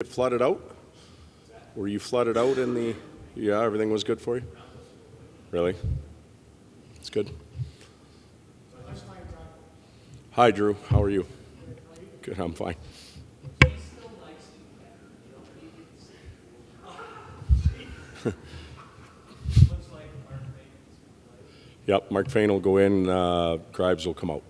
Get flooded out? Were you flooded out in the? Yeah, everything was good for you. Really? It's good. Hi, Drew. How are you? Good. I'm fine. Yep. Mark Fain will go in. Kribes will come out.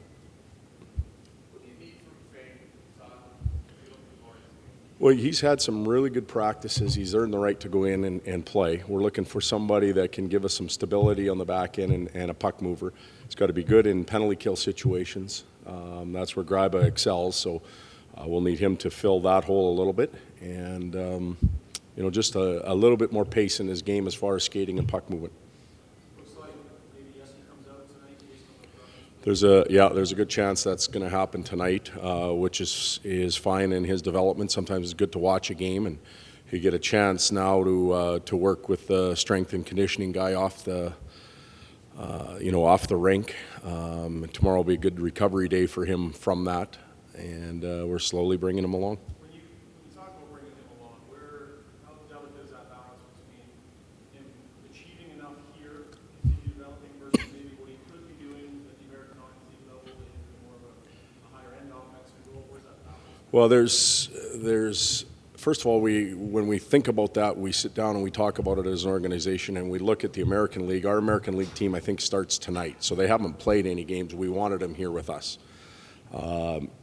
Well, he's had some really good practices. He's earned the right to go in and play. We're looking for somebody that can give us some stability on the back end and a puck mover. He's got to be good in penalty kill situations. That's where Gryba excels, so we'll need him to fill that hole a little bit. And, just a little bit more pace in his game as far as skating and puck movement. There's a good chance that's going to happen tonight, which is fine in his development. Sometimes it's good to watch a game, and you get a chance now to work with the strength and conditioning guy off the rink. Tomorrow will be a good recovery day for him from that, and we're slowly bringing him along. When you talk about bringing him along, how delicate is that balance between him achieving enough here, continue developing, versus maybe what he could be doing at the American Hockey League level in more of a higher end offensive role? Where's that balance? Well, there's first of all, when we think about that, we sit down and we talk about it as an organization, and we look at the American League. Our American League team, I think, starts tonight, so they haven't played any games. We wanted him here with us.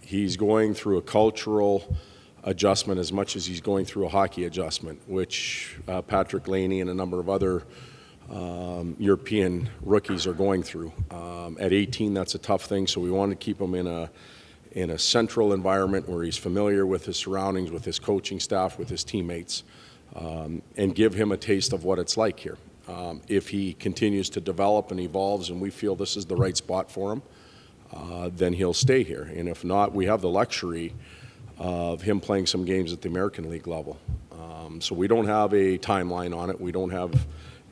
He's going through a cultural adjustment as much as he's going through a hockey adjustment, which Patrick Laney and a number of other European rookies are going through. At 18, that's a tough thing, so we want to keep him in a central environment where he's familiar with his surroundings, with his coaching staff, with his teammates, and give him a taste of what it's like here. If he continues to develop and evolves and we feel this is the right spot for him, then he'll stay here. And if not, we have the luxury of him playing some games at the American League level. So we don't have a timeline on it. We don't have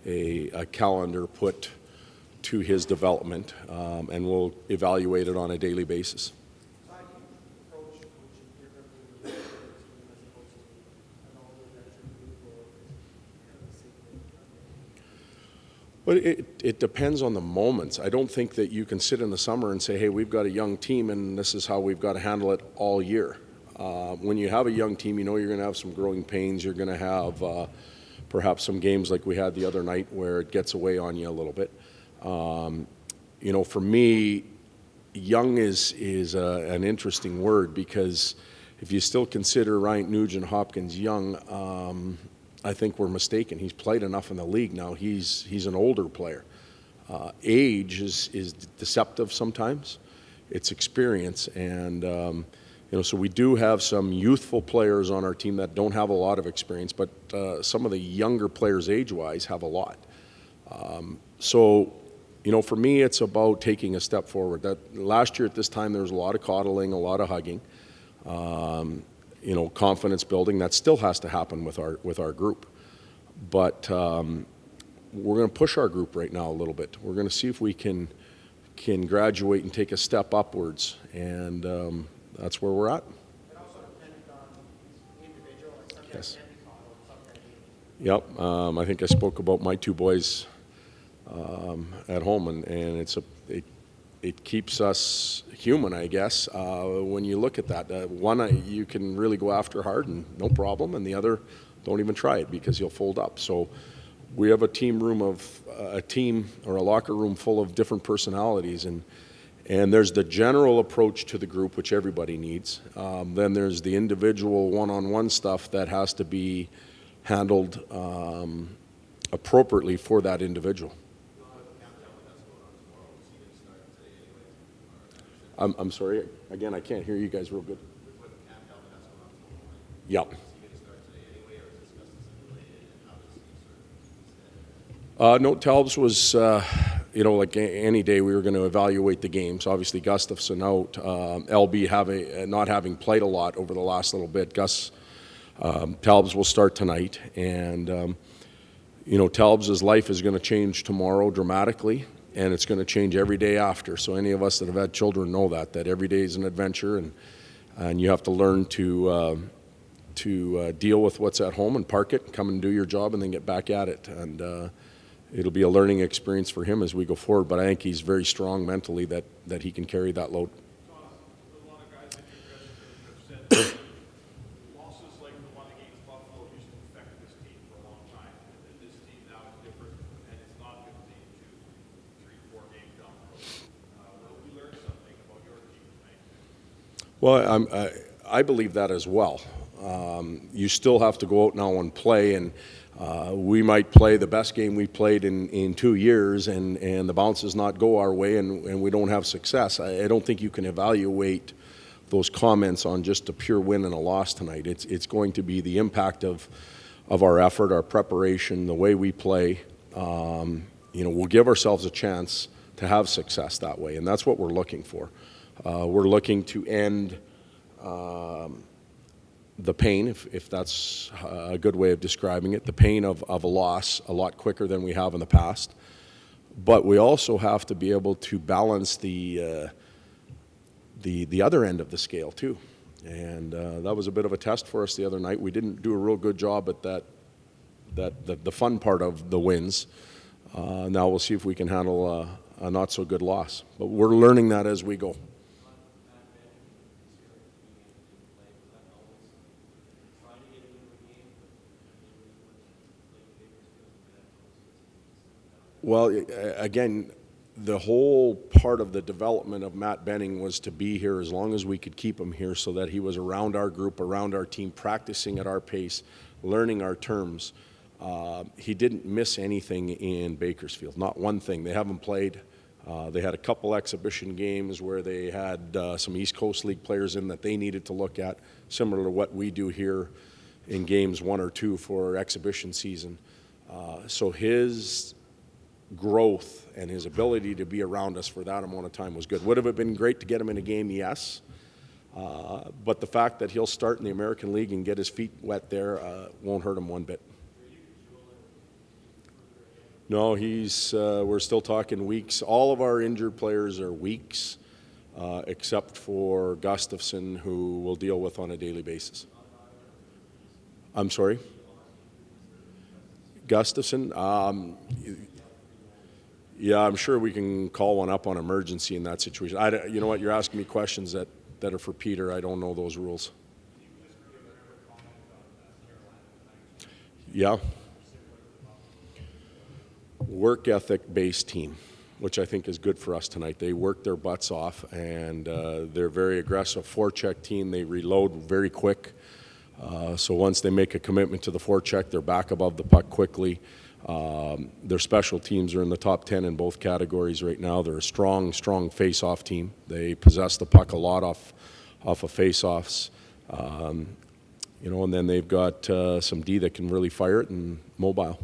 a calendar put to his development, and we'll evaluate it on a daily basis. But it depends on the moments. I don't think that you can sit in the summer and say, hey, we've got a young team and this is how we've got to handle it all year. When you have a young team, you know you're going to have some growing pains. You're going to have perhaps some games like we had the other night where it gets away on you a little bit. For me, young is an interesting word, because if you still consider Ryan Nugent Hopkins young, I think we're mistaken. He's played enough in the league now. He's an older player. Age is deceptive sometimes. It's experience, and so we do have some youthful players on our team that don't have a lot of experience, but some of the younger players age-wise have a lot. For me, it's about taking a step forward. That last year at this time, there was a lot of coddling, a lot of hugging. Confidence building. That still has to happen with our group, but we're going to push our group right now a little bit. We're going to see if we can graduate and take a step upwards, and that's where we're at. It also depends on each individual. Yes. Yep. I think I spoke about my two boys at home, and it keeps us human, I guess, when you look at that. One, you can really go after hard and no problem, and the other, don't even try it because you'll fold up. So we have a locker room full of different personalities, and there's the general approach to the group, which everybody needs. Then there's the individual one-on-one stuff that has to be handled appropriately for that individual. I'm sorry. Again, I can't hear you guys real good. Yep. No, Talbs was, like any day, we were going to evaluate the games. Obviously, Gustafson out. LB not having played a lot over the last little bit. Talbs will start tonight, and Talbs' life is going to change tomorrow dramatically. And it's going to change every day after. So any of us that have had children know that every day is an adventure, and you have to learn to deal with what's at home and park it, come and do your job, and then get back at it. And it'll be a learning experience for him as we go forward. But I think he's very strong mentally that he can carry that load. A lot of guys in your dressing room have said losses like the one against Buffalo used to affect this team for a long time. And this team now is different, and it's not 15, 2, 3, 4 games down the road. Will we learn something about your team tonight? Well, I believe that as well. You still have to go out now and play, and we might play the best game we played in 2 years, and the bounces not go our way, and we don't have success. I don't think you can evaluate those comments on just a pure win and a loss tonight. It's going to be the impact of our effort, our preparation, the way we play. We'll give ourselves a chance to have success that way, and that's what we're looking for. We're looking to end the pain, if that's a good way of describing it, the pain of a loss a lot quicker than we have in the past. But we also have to be able to balance the other end of the scale too. And that was a bit of a test for us the other night. We didn't do a real good job at the fun part of the wins. Now we'll see if we can handle a not so good loss. But we're learning that as we go. Well, again, the whole part of the development of Matt Benning was to be here as long as we could keep him here so that he was around our group, around our team, practicing at our pace, learning our terms. He didn't miss anything in Bakersfield, not one thing. They haven't played. They had a couple exhibition games where they had some East Coast League players in that they needed to look at, similar to what we do here in games 1 or 2 for exhibition season. So his growth and his ability to be around us for that amount of time was good. Would have it been great to get him in a game? Yes. But the fact that he'll start in the American League and get his feet wet there won't hurt him one bit. No, we're still talking weeks. All of our injured players are weeks, except for Gustafsson, who we'll deal with on a daily basis. I'm sorry? Gustafsson? Yeah, I'm sure we can call one up on emergency in that situation. You know what? You're asking me questions that are for Peter. I don't know those rules. Yeah. Work ethic-based team, which I think is good for us tonight. They work their butts off, and they're very aggressive forecheck team. They reload very quick. So once they make a commitment to the forecheck, they're back above the puck quickly. Their special teams are in the top 10 in both categories right now. They're a strong face-off team. They possess the puck a lot off of face-offs. And then they've got some D that can really fire it and mobile.